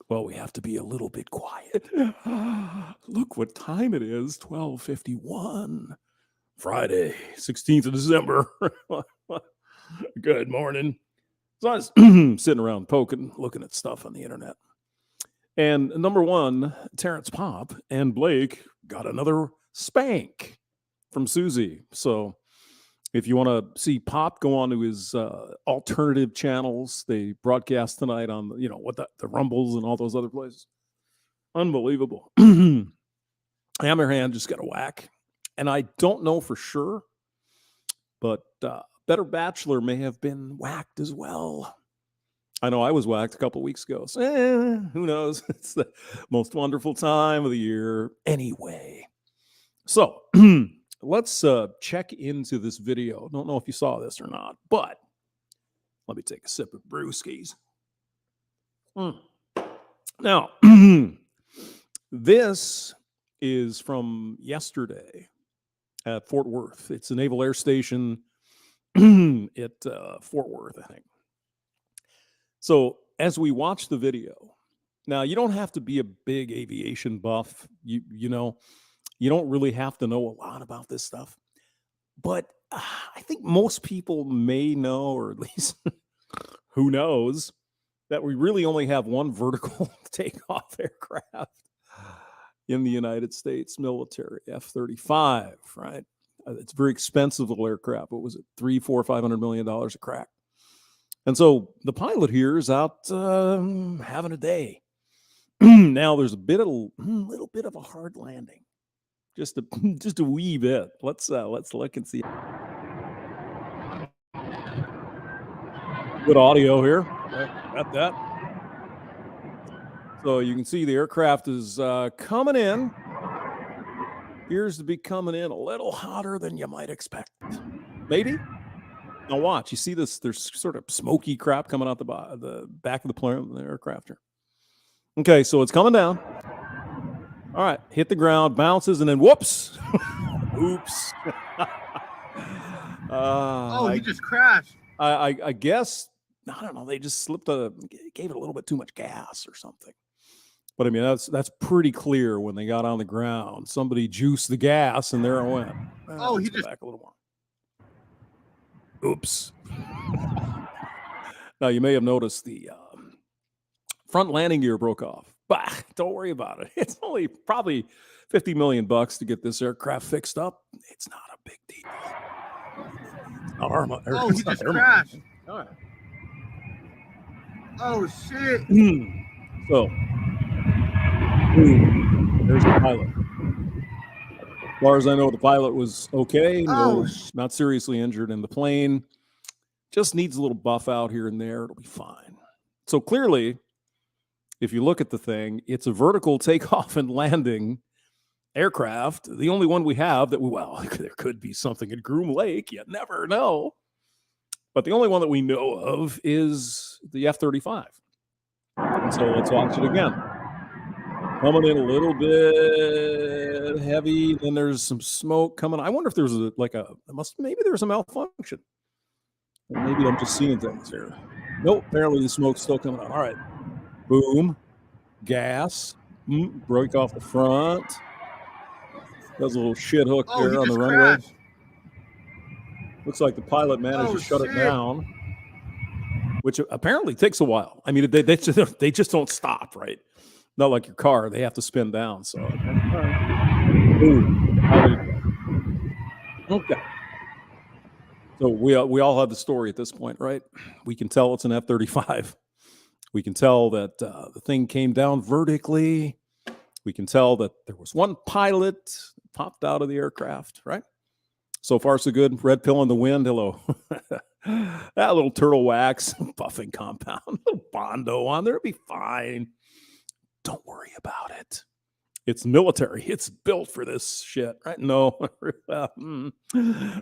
Well, we have to be a little bit quiet. Look what time it is, 12:51. Friday, 16th of December. Good morning. So I was sitting around poking, looking at stuff on the internet. And number one, Terrence Pop and Blake got another spank from Susie. So if you want to see Pop, go on to his alternative channels. They broadcast tonight on, what the Rumbles and all those other places. Unbelievable. Hammerhand just got a whack. And I don't know for sure, but Better Bachelor may have been whacked as well. I know I was whacked a couple of weeks ago. So, who knows? It's the most wonderful time of the year anyway. So let's check into this video. Don't know if you saw this or not, but let me take a sip of brewskis. Now, this is from yesterday at Fort Worth. It's a Naval Air Station at Fort Worth, I think. So as we watch the video, now you don't have to be a big aviation buff. You don't really have to know a lot about this stuff. But I think most people may know, or at least who knows, that we really only have one vertical takeoff aircraft in the United States military, F-35, right? It's a very expensive little aircraft. What was it? $300, $400, $500 million a crack. And so the pilot here is out having a day. Now there's a little bit of a hard landing, just a wee bit. Let's look and see. Good audio here. Got that. So you can see the aircraft is coming in. Appears to be coming in a little hotter than you might expect. Maybe. Now watch. You see this? There's sort of smoky crap coming out the back of the aircraft here. Okay, so it's coming down. All right, hit the ground, bounces, and then whoops. Oops. He just crashed. I guess, I don't know, they just gave it a little bit too much gas or something. But I mean, that's pretty clear when they got on the ground. Somebody juiced the gas, and there it went. He just back a little more. Oops. Now you may have noticed the front landing gear broke off. Bah, don't worry about it. It's only probably $50 million to get this aircraft fixed up. It's not a big deal. He just crashed. All right. Oh shit. So there's the pilot. As far as I know, the pilot was okay. Not seriously injured in the plane. Just needs a little buff out here and there. It'll be fine. So clearly, if you look at the thing, it's a vertical takeoff and landing aircraft. The only one we have that, there could be something at Groom Lake. You never know. But the only one that we know of is the F-35. And so let's watch it again. Coming in a little bit heavy. Then there's some smoke coming. I wonder if there's maybe there's a malfunction. Or maybe I'm just seeing things here. Nope, apparently the smoke's still coming on. All right. Boom. Gas. Broke off the front. Does a little shit hook there on the runway. Looks like the pilot managed to shut it down, which apparently takes a while. I mean, they just don't stop, right? Not like your car; they have to spin down. So, okay. So we all have the story at this point, right? We can tell it's an F-35. We can tell that the thing came down vertically. We can tell that there was one pilot popped out of the aircraft, right? So far, so good. Red pill in the wind. Hello. That little turtle wax, buffing compound, little Bondo on there. It'll be fine. Don't worry about it. It's military. It's built for this shit, right? No.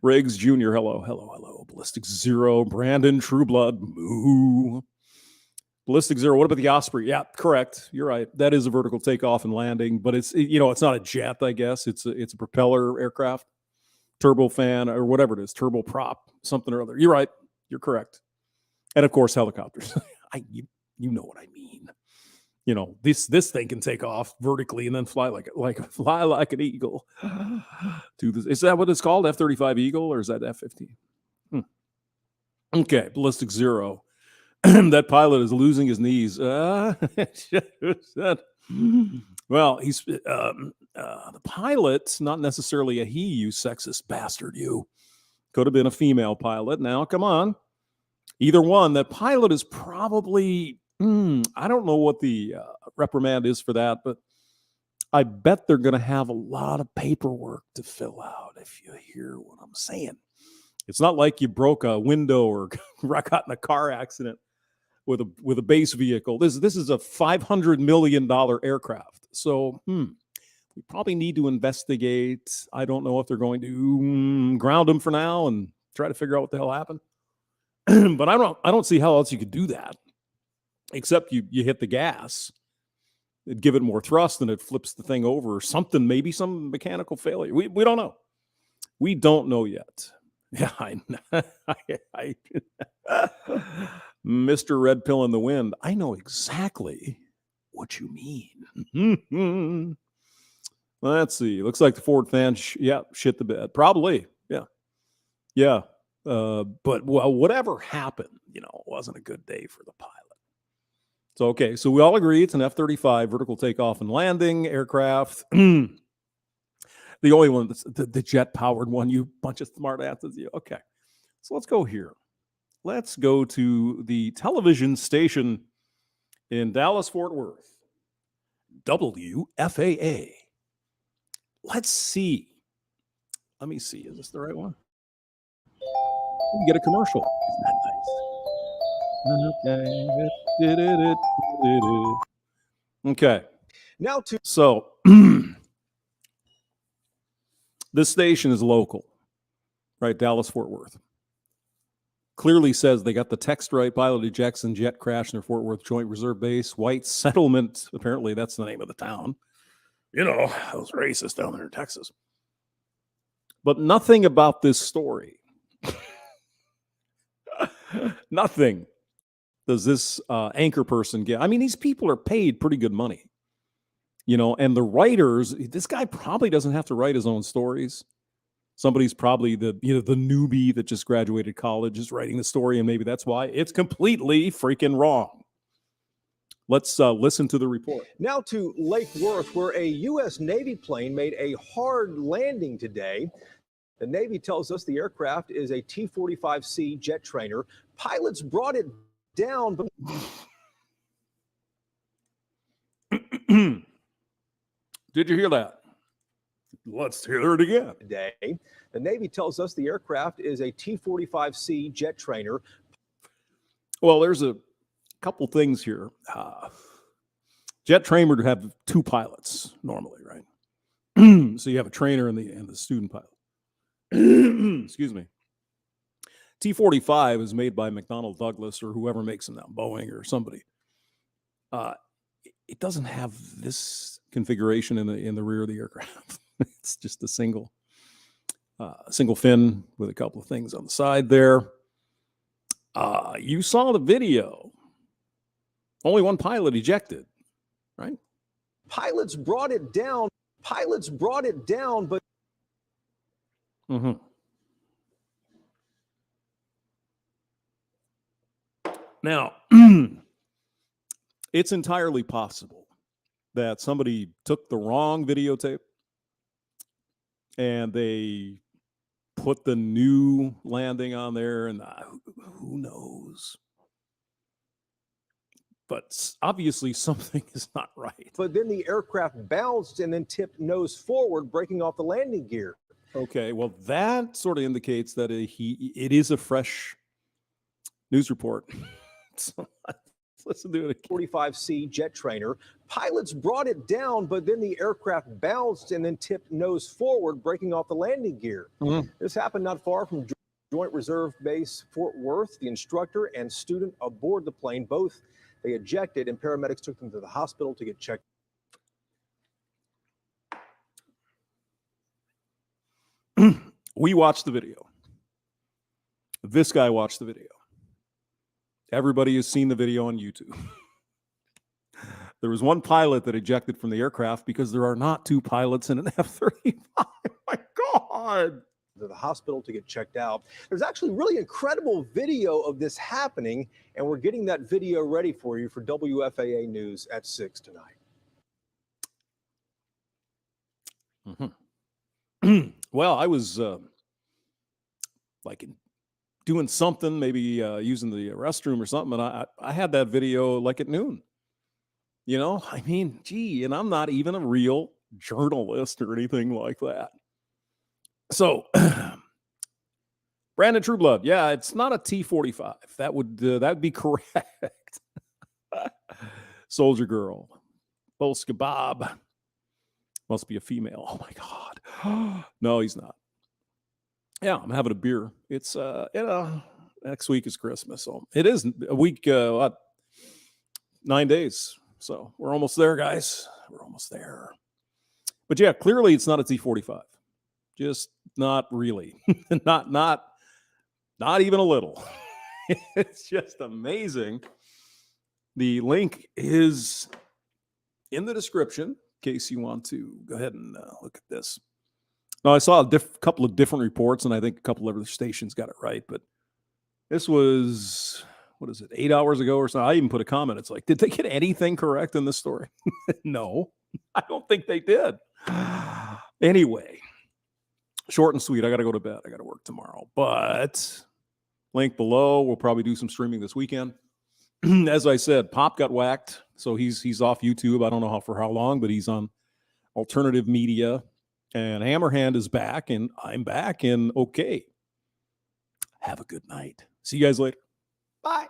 Riggs Jr., hello. Ballistic Zero, Brandon Trueblood, moo. Ballistic Zero, what about the Osprey? Yeah, correct. You're right. That is a vertical takeoff and landing, but it's not a jet, I guess. It's a propeller aircraft, turbofan, or whatever it is, turboprop, something or other. You're right. You're correct. And of course, helicopters. You know what I mean. You know, this thing can take off vertically and then fly fly like an eagle. Is that what it's called? F-35 Eagle, or is that F-15? Okay, ballistic zero. That pilot is losing his knees. Well, he's the pilot, not necessarily a he, you sexist bastard, you. Could have been a female pilot. Now, come on. Either one. That pilot is probably, I don't know what the reprimand is for that, but I bet they're going to have a lot of paperwork to fill out, if you hear what I'm saying. It's not like you broke a window or got in a car accident with a base vehicle. This is a $500 million aircraft. So, we probably need to investigate. I don't know if they're going to ground them for now and try to figure out what the hell happened. But I don't see how else you could do that, except you hit the gas, it'd give it more thrust, and it flips the thing over or something. Maybe some mechanical failure. We don't know. We don't know yet. Yeah, I Mr. Red Pill in the Wind. I know exactly what you mean. Let's see. Looks like the Ford fan, shit the bed. Probably. Yeah. But whatever happened, it wasn't a good day for the pilot. So, okay. So we all agree it's an F-35 vertical takeoff and landing aircraft. The only one that's the jet-powered one, you bunch of smart asses. Okay. So let's go here. Let's go to the television station in Dallas, Fort Worth, WFAA. Let's see. Let me see. Is this the right one? We get a commercial. Isn't that nice? Okay. Now to so this station is local, right? Dallas, Fort Worth. Clearly says they got the text right. Pilot ejects and jet crash near Fort Worth Joint Reserve Base. White Settlement. Apparently, that's the name of the town. Those racists down there in Texas. But nothing about this story. Nothing does this anchor person get. I mean, these people are paid pretty good money. And the writers, this guy probably doesn't have to write his own stories. Somebody's probably the newbie that just graduated college is writing the story, and maybe that's why it's completely freaking wrong. Let's listen to the report. Now to Lake Worth, where a U.S. Navy plane made a hard landing today. The Navy tells us the aircraft is a T-45C jet trainer. Pilots brought it down, but did you hear that? Let's hear it again. Today, the Navy tells us the aircraft is a T-45C jet trainer. Well, there's a couple things here. Jet trainer would have two pilots normally, right? So you have a trainer and the student pilot. Excuse me. T-45 is made by McDonnell Douglas or whoever makes them now, Boeing or somebody. It doesn't have this configuration in the rear of the aircraft. It's just a single fin with a couple of things on the side there. You saw the video. Only one pilot ejected, right? Pilots brought it down, but Now, it's entirely possible that somebody took the wrong videotape and they put the new landing on there, and who knows? But obviously something is not right. But then the aircraft bounced and then tipped nose forward, breaking off the landing gear. Okay, well, that sort of indicates that it is a fresh news report. So let's listen to it again. 45C jet trainer. Pilots brought it down, but then the aircraft bounced and then tipped nose forward, breaking off the landing gear. This happened not far from Joint Reserve Base Fort Worth. The instructor and student aboard the plane, both they ejected, and paramedics took them to the hospital to get checked. We watched the video. This guy watched the video. Everybody has seen the video on YouTube. There was one pilot that ejected from the aircraft because there are not 2 pilots in an F-35. My God. To the hospital to get checked out. There's actually really incredible video of this happening, and we're getting that video ready for you for WFAA News at 6 tonight. Mm-hmm. Well, I was doing something, maybe using the restroom or something, and I had that video like at noon. You know, I mean, gee, and I'm not even a real journalist or anything like that. So, Brandon Trueblood, yeah, it's not a T-45. That'd be correct. Soldier Girl, Bolska Bob, must be a female. Oh my God, no, he's not. Yeah, I'm having a beer. It's next week is Christmas, so it is a week. 9 days. So we're almost there, guys. We're almost there. But yeah, clearly it's not a T-45. Just not really. not even a little. It's just amazing. The link is in the description in case you want to go ahead and look at this. Now, I saw a couple of different reports, and I think a couple of other stations got it right. But this was, 8 hours ago or so? I even put a comment. It's like, did they get anything correct in this story? No, I don't think they did. Anyway, short and sweet. I got to go to bed. I got to work tomorrow. But link below. We'll probably do some streaming this weekend. As I said, Pop got whacked, so he's off YouTube. I don't know for how long, but he's on alternative media. And Hammerhand is back, and I'm back, and okay. Have a good night. See you guys later. Bye.